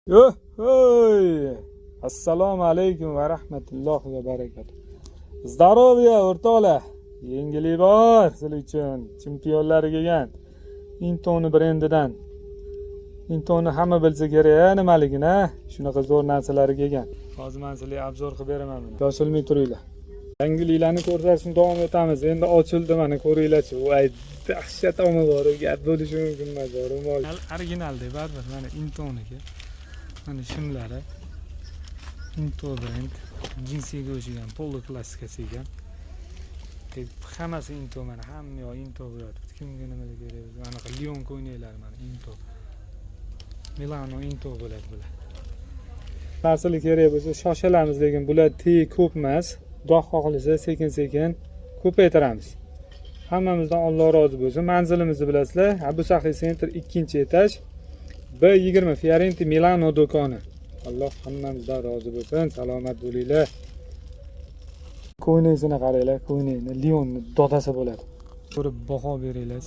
Hey! Assalomu alaykum va rahmatullohi va barakatuh. Здоровья, o'rtoqlar. Yangilik bor sizlar uchun. Chempionlar kelgan. Intoni brendidan. Intoni hamma bilsa kerak, nimaligini, shunaqa zo'r narsalari kelgan. Hozir men sizlarga obzor qilib beraman buni. Shoshilmay turinglar. Yangiliklarni ko'rsatishni davom etamiz. Endi ochildi mana ko'ringlarchi. Voy, dahshat omabor gap bo'lishi mumkin emas. Originalda baribir mana Intoniki. Mana shimlari Into brend jinsiga o'xshagan polo klassikasi ekan. Hammasi Into, mana hamma yoq Into bo'lyapti. Kimga nimaga kerak? Mana Lion ko'ylaklar mana Into. Milano Into bo'ladi bular. Narsalar kerak bo'lsa shoshilamiz, lekin bular ko'p emas. Xudo xohlasa sekin-sekin ko'paytiramiz. Hammamizdan Alloh rozi bo'lsin. Manzilimizni bilasizlar, Abu Sahiy Center 2-etaj. B20 Fiorenti Milano do'koni. Alloh hammamizdan rozi bo'lsin. Salomat bo'linglar. Ko'ynaysini qaranglar, ko'ynayni Lionni dodasi bo'ladi. Ko'rib baho beringlar.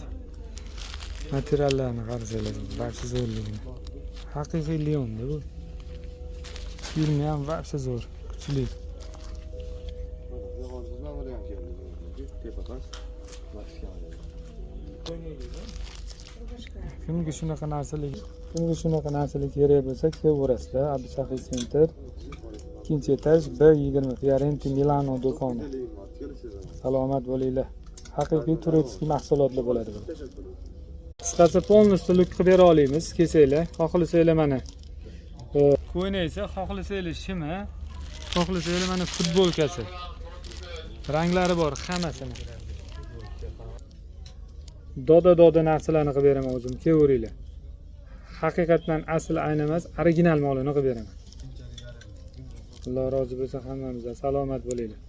Materiallarni qarasanglar, barcha zo'rligini. Haqiqiy Lionni bu. Filmi ham barcha zo'r, kuchli. Kimga shunaqa narsalar kerak bo'lsa, kelaverasizlar. Abu Sahiy Center 2-etaj B20 Fiorenti Milano do'koni. Salomat bo'linglar. Haqiqiy turistik mahsulotlar bo'ladi bu. Qisqasi polностью look qilib bera olamiz, kelsanglar. Xohlasanglar mana ko'ynaysa, xohlasanglar shima, xohlasanglar mana futbolkasi. Ranglari bor hammasini. Doda narsalarni qilib beraman o'zim, kelaveringlar. Haqiqatan asl ayni emas, original molini qilib beraman. Alloh rozi bo'lsin hammamizdan. Salomat bo'linglar.